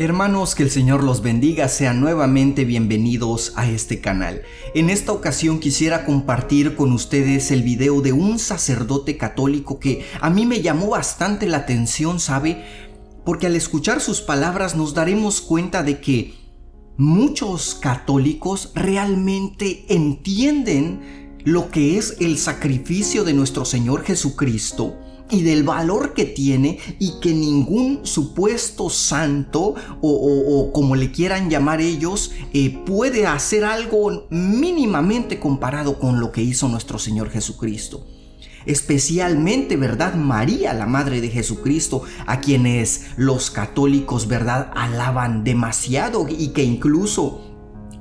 Hermanos, que el Señor los bendiga, sean nuevamente bienvenidos a este canal. En esta ocasión quisiera compartir con ustedes el video de un sacerdote católico que a mí me llamó bastante la atención, ¿sabe? Porque al escuchar sus palabras nos daremos cuenta de que muchos católicos realmente entienden lo que es el sacrificio de nuestro Señor Jesucristo y del valor que tiene, y que ningún supuesto santo o como le quieran llamar ellos puede hacer algo mínimamente comparado con lo que hizo nuestro Señor Jesucristo. Especialmente, ¿verdad? María, la madre de Jesucristo, a quienes los católicos, ¿verdad?, alaban demasiado y que incluso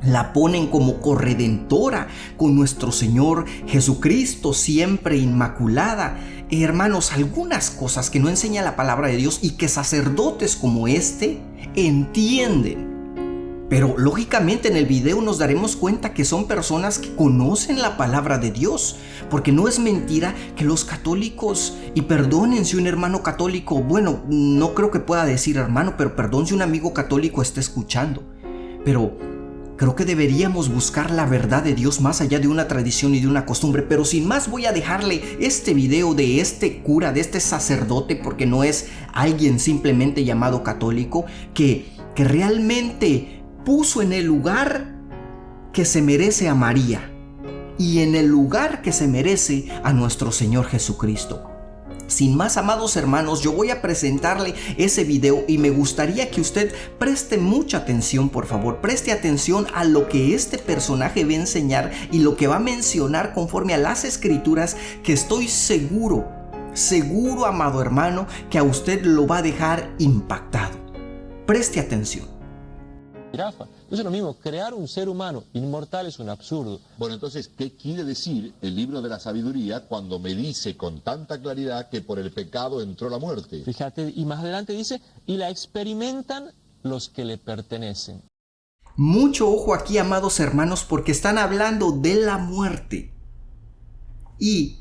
la ponen como corredentora con nuestro Señor Jesucristo, siempre inmaculada. Hermanos, algunas cosas que no enseña la palabra de Dios y que sacerdotes como este entienden. Pero lógicamente en el video nos daremos cuenta que son personas que conocen la palabra de Dios, porque no es mentira que los católicos, y perdonen si un hermano católico, bueno, no creo que pueda decir hermano, pero perdón si un amigo católico está escuchando, pero creo que deberíamos buscar la verdad de Dios más allá de una tradición y de una costumbre. Pero sin más, voy a dejarle este video de este cura, de este sacerdote, porque no es alguien simplemente llamado católico, que realmente puso en el lugar que se merece a María y en el lugar que se merece a nuestro Señor Jesucristo. Sin más, amados hermanos, yo voy a presentarle ese video y me gustaría que usted preste mucha atención, por favor. Preste atención a lo que este personaje va a enseñar y lo que va a mencionar conforme a las escrituras, que estoy seguro, amado hermano, que a usted lo va a dejar impactado. Preste atención. Jirafa. Entonces lo mismo, crear un ser humano inmortal es un absurdo. Bueno, entonces, ¿qué quiere decir el libro de la sabiduría cuando me dice con tanta claridad que por el pecado entró la muerte? Fíjate, y más adelante dice, y la experimentan los que le pertenecen. Mucho ojo aquí, amados hermanos, porque están hablando de la muerte. Y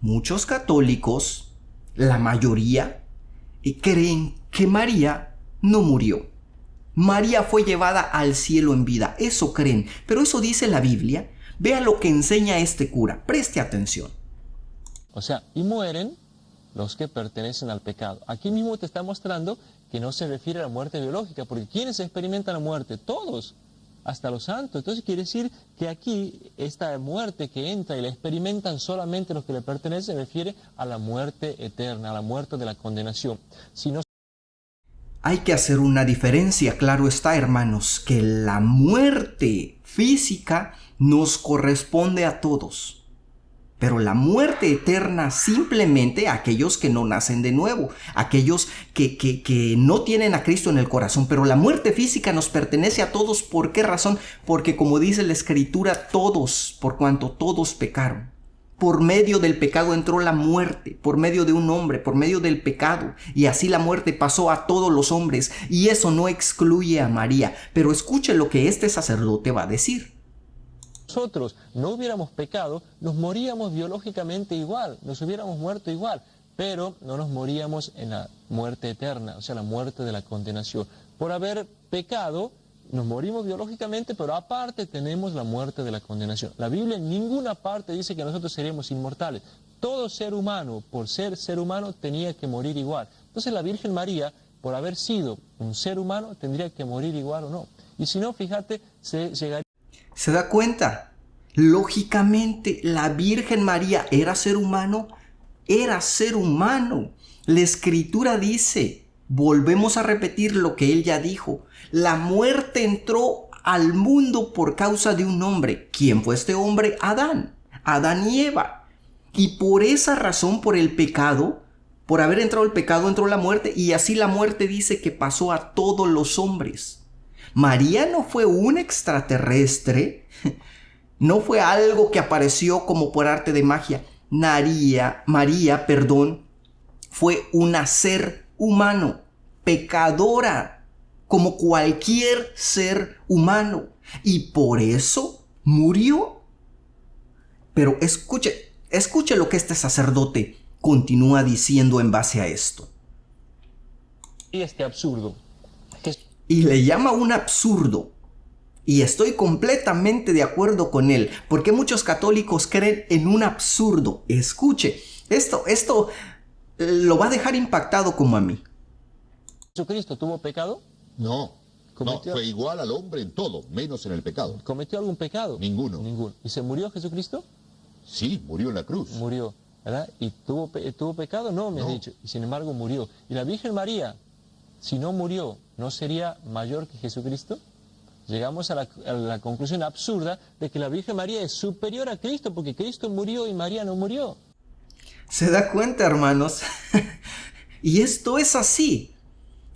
muchos católicos, la mayoría, creen que María no murió. María fue llevada al cielo en vida, eso creen, pero eso dice la Biblia. Vea lo que enseña este cura, preste atención. O sea, y mueren los que pertenecen al pecado. Aquí mismo te está mostrando que no se refiere a la muerte biológica, porque ¿quiénes experimentan la muerte? Todos, hasta los santos. Entonces quiere decir que aquí esta muerte que entra y la experimentan solamente los que le pertenecen, se refiere a la muerte eterna, a la muerte de la condenación. Si no... Hay que hacer una diferencia, claro está, hermanos, que la muerte física nos corresponde a todos, pero la muerte eterna simplemente a aquellos que no nacen de nuevo, aquellos que no tienen a Cristo en el corazón. Pero la muerte física nos pertenece a todos. ¿Por qué razón? Porque como dice la Escritura, todos, por cuanto todos pecaron. Por medio del pecado entró la muerte, por medio de un hombre, por medio del pecado. Y así la muerte pasó a todos los hombres. Y eso no excluye a María. Pero escuche lo que este sacerdote va a decir. Nosotros no hubiéramos pecado, nos moríamos biológicamente igual, nos hubiéramos muerto igual, pero no nos moríamos en la muerte eterna, o sea, la muerte de la condenación. Por haber pecado, nos morimos biológicamente, pero aparte tenemos la muerte de la condenación. La Biblia en ninguna parte dice que nosotros seríamos inmortales. Todo ser humano, por ser ser humano, tenía que morir igual. Entonces la Virgen María, por haber sido un ser humano, tendría que morir igual o no. Y si no, fíjate, se llegaría... ¿Se da cuenta? Lógicamente, la Virgen María era ser humano. Era ser humano. La Escritura dice... Volvemos a repetir lo que él ya dijo. La muerte entró al mundo por causa de un hombre. ¿Quién fue este hombre? Adán. Adán y Eva. Y por esa razón, por el pecado, por haber entrado el pecado, entró la muerte. Y así la muerte dice que pasó a todos los hombres. María no fue un extraterrestre. No fue algo que apareció como por arte de magia. María, fue un ser humano, pecadora, como cualquier ser humano, y por eso murió. Pero escuche lo que este sacerdote continúa diciendo en base a esto. Y este absurdo. y le llama un absurdo. Y estoy completamente de acuerdo con él, porque muchos católicos creen en un absurdo. Escuche, esto lo va a dejar impactado como a mí. ¿Jesucristo tuvo pecado? No, ¿Cometió? fue igual al hombre en todo, menos en el pecado. ¿Cometió algún pecado? Ninguno. Ninguno. ¿Y se murió Jesucristo? Sí, murió en la cruz. Murió, ¿verdad? ¿Y tuvo pecado? No, me has dicho. Y sin embargo murió. ¿Y la Virgen María, si no murió, no sería mayor que Jesucristo? Llegamos a la conclusión absurda de que la Virgen María es superior a Cristo porque Cristo murió y María no murió. ¿Se da cuenta, hermanos? Y esto es así.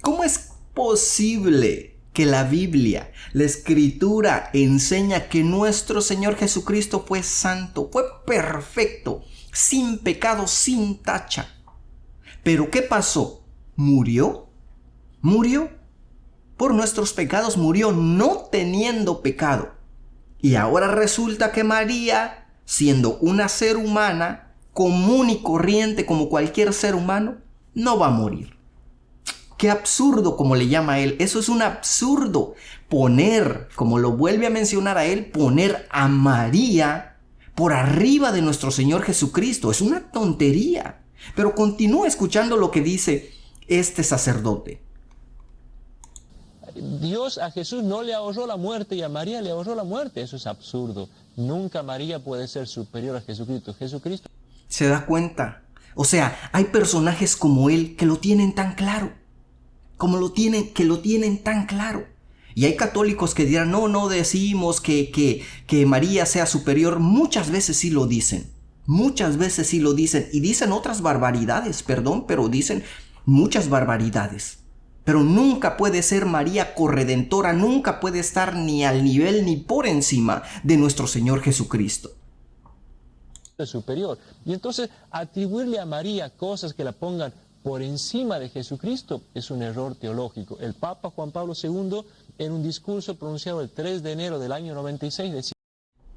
¿Cómo es posible que la Biblia, la Escritura, enseña que nuestro Señor Jesucristo fue santo, fue perfecto, sin pecado, sin tacha? ¿Pero qué pasó? ¿Murió? ¿Murió? Por nuestros pecados murió no teniendo pecado. Y ahora resulta que María, siendo una ser humana, común y corriente como cualquier ser humano, no va a morir. Qué absurdo, como le llama a él. Eso es un absurdo. Poner, como lo vuelve a mencionar a él, poner a María por arriba de nuestro Señor Jesucristo. Es una tontería. Pero continúa escuchando lo que dice este sacerdote. Dios a Jesús no le ahorró la muerte y a María le ahorró la muerte. Eso es absurdo. Nunca María puede ser superior a Jesucristo. Jesucristo. ¿Se da cuenta? O sea, hay personajes como él que lo tienen tan claro. Que lo tienen tan claro. Y hay católicos que dirán, no decimos que María sea superior. Muchas veces sí lo dicen. Muchas veces sí lo dicen. Y dicen otras barbaridades, perdón, pero dicen muchas barbaridades. Pero nunca puede ser María corredentora, nunca puede estar ni al nivel ni por encima de nuestro Señor Jesucristo. Es superior. Y entonces atribuirle a María cosas que la pongan por encima de Jesucristo es un error teológico. El Papa Juan Pablo II, en un discurso pronunciado el 3 de enero del año 96, decía...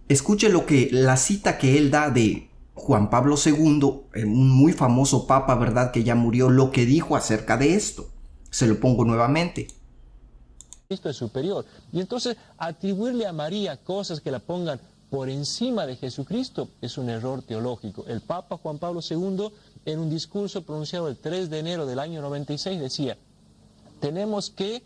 Escuche la cita que él da de Juan Pablo II, un muy famoso papa, ¿verdad?, que ya murió, lo que dijo acerca de esto. Se lo pongo nuevamente. Cristo es superior. Y entonces atribuirle a María cosas que la pongan por encima de Jesucristo es un error teológico. El Papa Juan Pablo II, en un discurso pronunciado el 3 de enero del año 96, decía, tenemos que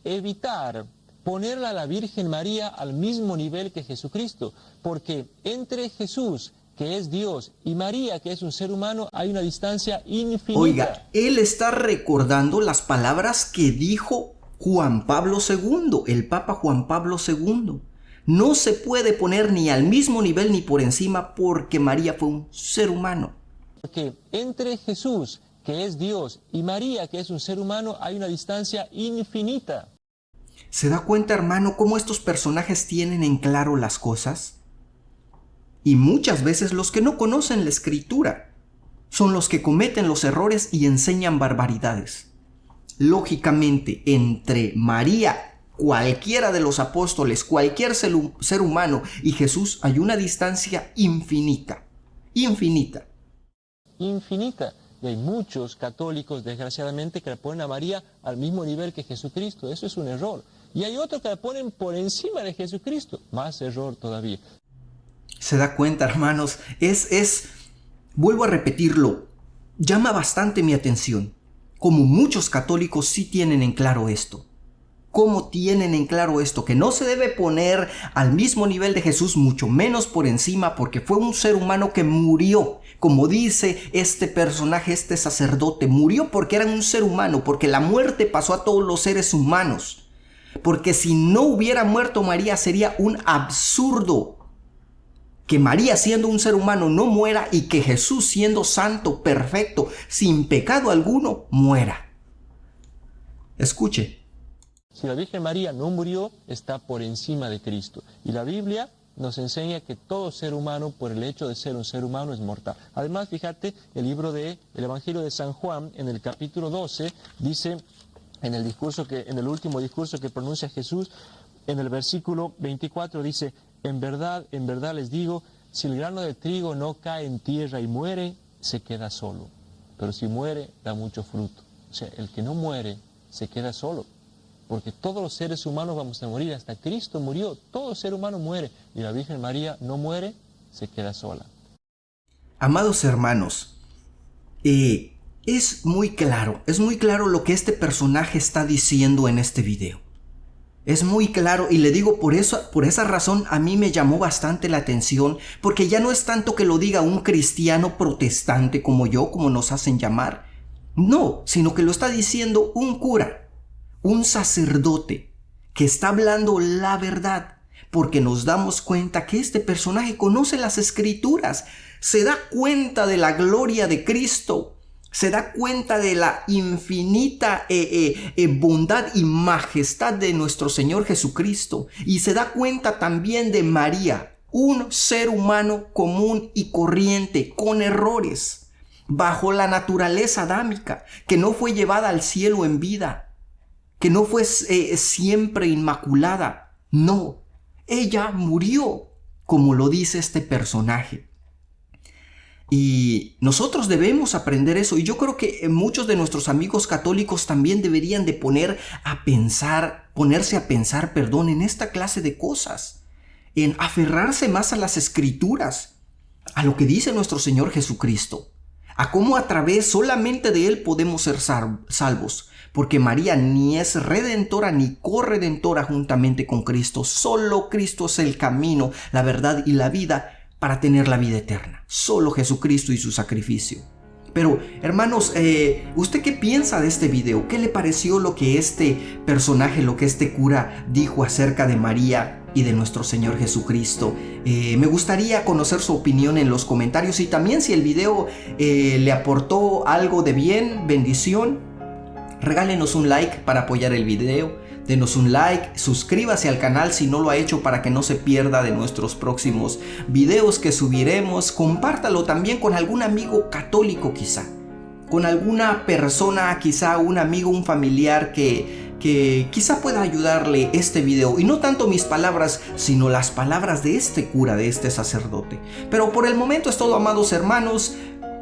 evitar ponerla a la Virgen María al mismo nivel que Jesucristo, porque entre Jesús, que es Dios, y María, que es un ser humano, hay una distancia infinita. Oiga, él está recordando las palabras que dijo Juan Pablo II, el Papa Juan Pablo II. No se puede poner ni al mismo nivel ni por encima porque María fue un ser humano. Porque entre Jesús, que es Dios, y María, que es un ser humano, hay una distancia infinita. ¿Se da cuenta, hermano, cómo estos personajes tienen en claro las cosas? Y muchas veces los que no conocen la Escritura son los que cometen los errores y enseñan barbaridades. Lógicamente, entre María, cualquiera de los apóstoles, cualquier ser humano y Jesús hay una distancia infinita. Infinita. Infinita. Y hay muchos católicos, desgraciadamente, que la ponen a María al mismo nivel que Jesucristo. Eso es un error. Y hay otros que la ponen por encima de Jesucristo. Más error todavía. ¿Se da cuenta, hermanos? Vuelvo a repetirlo, llama bastante mi atención. Como muchos católicos sí tienen en claro esto. ¿Cómo tienen en claro esto? Que no se debe poner al mismo nivel de Jesús, mucho menos por encima, porque fue un ser humano que murió. Como dice este personaje, este sacerdote, murió porque era un ser humano, porque la muerte pasó a todos los seres humanos. Porque si no hubiera muerto María sería un absurdo. Que María siendo un ser humano no muera y que Jesús siendo santo, perfecto, sin pecado alguno, muera. Escuche. Si la Virgen María no murió, está por encima de Cristo. Y la Biblia nos enseña que todo ser humano, por el hecho de ser un ser humano, es mortal. Además, fíjate, el Evangelio de San Juan, en el capítulo 12, dice, en el último discurso que pronuncia Jesús, en el versículo 24 dice, en verdad les digo, si el grano de trigo no cae en tierra y muere, se queda solo. Pero si muere, da mucho fruto. O sea, el que no muere, se queda solo. porque todos los seres humanos vamos a morir, hasta Cristo murió, todo ser humano muere, y la Virgen María no muere, se queda sola. Amados hermanos, es muy claro lo que este personaje está diciendo en este video. Es muy claro, y le digo por esa razón a mí me llamó bastante la atención, porque ya no es tanto que lo diga un cristiano protestante como yo, como nos hacen llamar, no, sino que lo está diciendo un cura, un sacerdote, que está hablando la verdad, porque nos damos cuenta que este personaje conoce las Escrituras, se da cuenta de la gloria de Cristo, se da cuenta de la infinita bondad y majestad de nuestro Señor Jesucristo, y se da cuenta también de María, un ser humano común y corriente, con errores, bajo la naturaleza adámica, que no fue llevada al cielo en vida, que no fue siempre inmaculada. No, ella murió, como lo dice este personaje. Y nosotros debemos aprender eso, y yo creo que muchos de nuestros amigos católicos también deberían de ponerse a pensar, en esta clase de cosas, en aferrarse más a las Escrituras, a lo que dice nuestro Señor Jesucristo, a cómo a través solamente de Él podemos ser salvos, porque María ni es redentora ni corredentora juntamente con Cristo. Solo Cristo es el camino, la verdad y la vida para tener la vida eterna. Solo Jesucristo y su sacrificio. Pero, hermanos, ¿usted qué piensa de este video? ¿Qué le pareció lo que este personaje, lo que este cura dijo acerca de María y de nuestro Señor Jesucristo? Me gustaría conocer su opinión en los comentarios, y también si el video le aportó algo de bien, bendición, regálenos un like para apoyar el video. Denos un like, suscríbase al canal si no lo ha hecho para que no se pierda de nuestros próximos videos que subiremos. Compártalo también con algún amigo católico quizá, con alguna persona, quizá un amigo, un familiar que quizá pueda ayudarle este video. Y no tanto mis palabras, sino las palabras de este cura, de este sacerdote. Pero por el momento es todo, amados hermanos.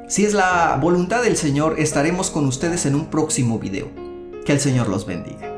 Si es la voluntad del Señor, estaremos con ustedes en un próximo video. Que el Señor los bendiga.